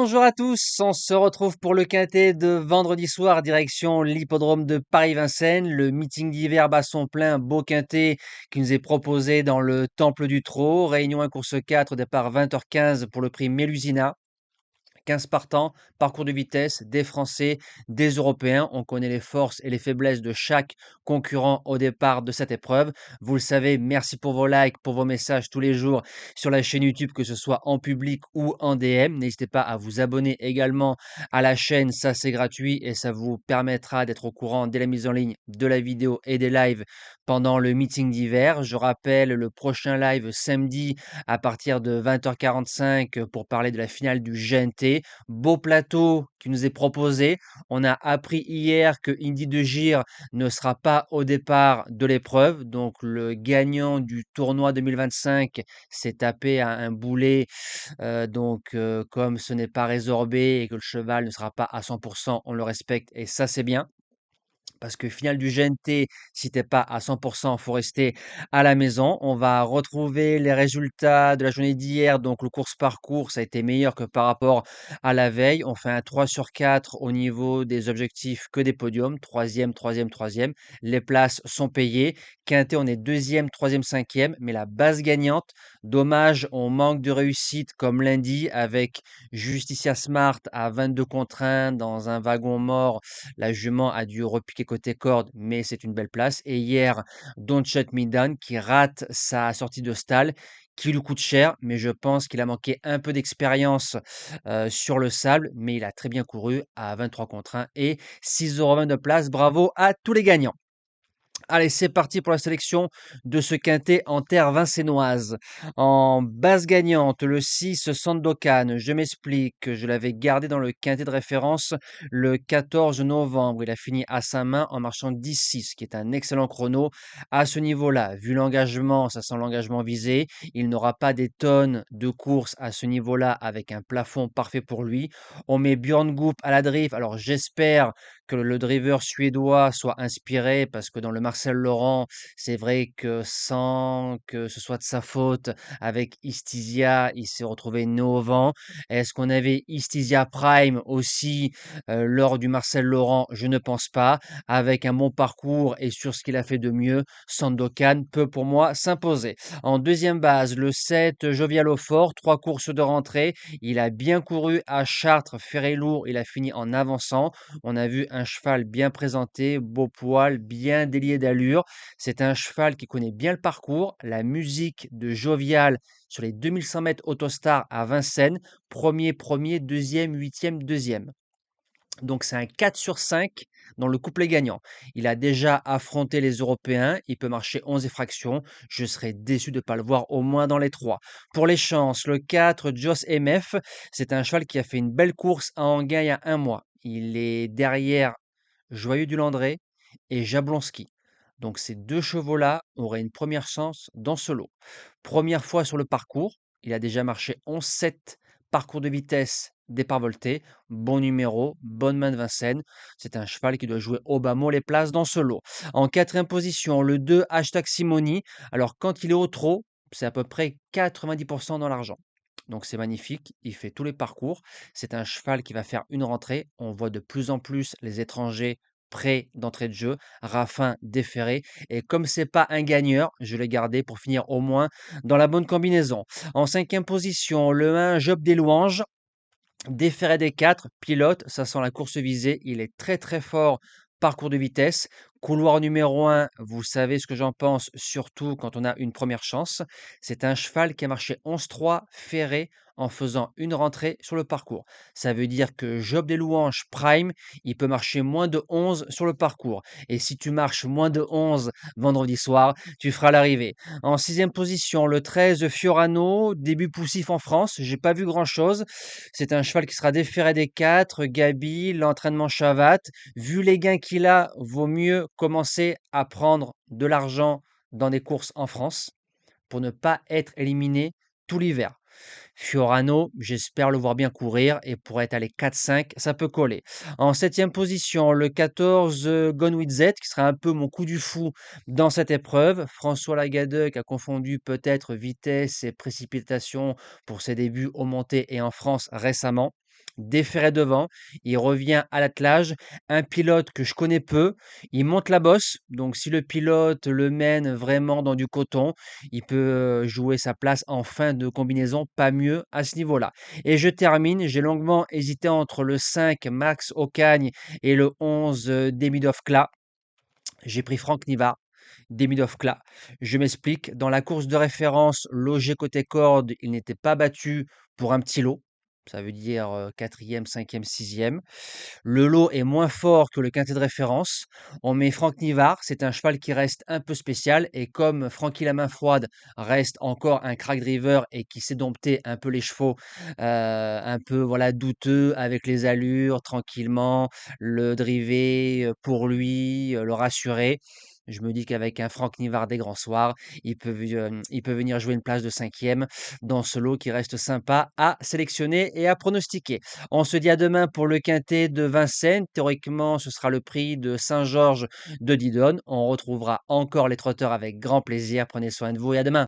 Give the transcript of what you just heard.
Bonjour à tous, on se retrouve pour le quintet de vendredi soir direction l'hippodrome de Paris-Vincennes. Le meeting d'hiver bat son plein, beau quintet qui nous est proposé dans le Temple du Trot. Réunion 1 course 4, départ 20h15 pour le prix Mélusina. 15 partants, parcours de vitesse, des Français, des Européens. On connaît les forces et les faiblesses de chaque concurrent au départ de cette épreuve. Vous le savez, merci pour vos likes, pour vos messages tous les jours sur la chaîne YouTube, que ce soit en public ou en DM. N'hésitez pas à vous abonner également à la chaîne, ça c'est gratuit et ça vous permettra d'être au courant dès la mise en ligne de la vidéo et des lives pendant le meeting d'hiver. Je rappelle le prochain live samedi à partir de 20h45 pour parler de la finale du GNT. Beau plateau qui nous est proposé. On a appris hier que Indy de Gire ne sera pas au départ de l'épreuve. Donc le gagnant du tournoi 2025 s'est tapé à un boulet. Comme ce n'est pas résorbé et que le cheval ne sera pas à 100%, on le respecte et ça c'est bien. Parce que finale du GNT, si t'es pas à 100%, faut rester à la maison. On va retrouver les résultats de la journée d'hier. Donc, le course-parcours, ça a été meilleur que par rapport à la veille. On fait un 3 sur 4 au niveau des objectifs que des podiums. Troisième, troisième, troisième. Les places sont payées. Quintet, on est deuxième, troisième, cinquième. Mais la base gagnante, dommage, on manque de réussite comme lundi avec Justicia Smart à 22 contre 1 dans un wagon mort. La jument a dû repiquer côté corde, mais c'est une belle place. Et hier, Don't Shut Me Down qui rate sa sortie de stall, qui lui coûte cher, mais je pense qu'il a manqué un peu d'expérience sur le sable, mais il a très bien couru à 23 contre 1 et 6,20 € de place. Bravo à tous les gagnants. Allez, c'est parti pour la sélection de ce quintet en terre vincénoise. En base gagnante, le 6 Sandokan. Je m'explique, je l'avais gardé dans le quintet de référence le 14 novembre. Il a fini à sa main en marchant 10-6, qui est un excellent chrono. À ce niveau-là, vu l'engagement, ça sent l'engagement visé. Il n'aura pas des tonnes de courses à ce niveau-là avec un plafond parfait pour lui. On met Björn Goop à la drift. Alors j'espère que le driver suédois soit inspiré parce que dans le Marcel Laurent, c'est vrai que sans que ce soit de sa faute, avec Istizia, il s'est retrouvé nez au vent. Est-ce qu'on avait Istizia Prime aussi lors du Marcel Laurent? Je ne pense pas. Avec un bon parcours et sur ce qu'il a fait de mieux, Sandokan peut pour moi s'imposer. En deuxième base, le 7 Jovial au fort, 3 courses de rentrée. Il a bien couru à Chartres, ferré lourd, il a fini en avançant. On a vu un cheval bien présenté, beau poil, bien délié d'allure. C'est un cheval qui connaît bien le parcours, la musique de Jovial sur les 2100 mètres Autostar à Vincennes, premier, premier, deuxième, huitième, deuxième. Donc c'est un 4 sur 5 dans le couplet gagnant. Il a déjà affronté les Européens, il peut marcher 11 et fractions. Je serais déçu de ne pas le voir au moins dans les 3. Pour les chances, le 4 Joss MF, c'est un cheval qui a fait une belle course à Anguin il y a un mois. Il est derrière Joyeux du Landré et Jablonski. Donc ces deux chevaux-là auraient une première chance dans ce lot. Première fois sur le parcours, il a déjà marché 11-7 parcours de vitesse, départ volté, bon numéro, bonne main de Vincennes. C'est un cheval qui doit jouer au bas mot les places dans ce lot. En quatrième position, le 2 hashtag Simoni. Alors quand il est au trot, c'est à peu près 90% dans l'argent. Donc c'est magnifique, il fait tous les parcours. C'est un cheval qui va faire une rentrée. On voit de plus en plus les étrangers prêts d'entrée de jeu. Raffin, Déféré. Et comme c'est pas un gagneur, je l'ai gardé pour finir au moins dans la bonne combinaison. En cinquième position, le 1 Job des Louanges. Déféré des 4, pilote, ça sent la course visée. Il est très très fort. Parcours de vitesse. Couloir numéro 1, vous savez ce que j'en pense, surtout quand on a une première chance. C'est un cheval qui a marché 11-3 ferré en faisant une rentrée sur le parcours. Ça veut dire que Job des Louanges Prime, il peut marcher moins de 11 sur le parcours. Et si tu marches moins de 11 vendredi soir, tu feras l'arrivée. En sixième position, le 13 Fiorano, début poussif en France. J'ai pas vu grand-chose. C'est un cheval qui sera déféré des 4, Gabi, l'entraînement Chavat. Vu les gains qu'il a, vaut mieux commencer à prendre de l'argent dans des courses en France pour ne pas être éliminé tout l'hiver. Fiorano, j'espère le voir bien courir et pour être allé 4-5, ça peut coller. En septième position, le 14 Gone with Z, qui sera un peu mon coup du fou dans cette épreuve. François Lagadec a confondu peut-être vitesse et précipitation pour ses débuts au Monté et en France récemment. déféré devant, il revient à l'attelage, un pilote que je connais peu, il monte la bosse, donc si le pilote le mène vraiment dans du coton, il peut, jouer sa place en fin de combinaison, pas mieux à ce niveau-là. Et je termine, j'ai longuement hésité entre le 5 Max Ocagne et le 11, Demidov Kla. J'ai pris Franck Nivard, Demidov Kla. Je m'explique, dans la course de référence, logé côté corde, il n'était pas battu pour un petit lot. Ça veut dire 4e, 5e, 6e. Le lot est moins fort que le quintet de référence. On met Franck Nivard, c'est un cheval qui reste un peu spécial. Et comme Francky la main froide reste encore un crack driver et qui sait dompter un peu les chevaux, un peu voilà, douteux avec les allures, tranquillement, le driver pour lui, le rassurer. Je me dis qu'avec un Franck Nivard des grands soirs, il peut venir jouer une place de cinquième dans ce lot qui reste sympa à sélectionner et à pronostiquer. On se dit à demain pour le quintet de Vincennes. Théoriquement, ce sera le prix de Saint-Georges de Didonne. On retrouvera encore les trotteurs avec grand plaisir. Prenez soin de vous et à demain.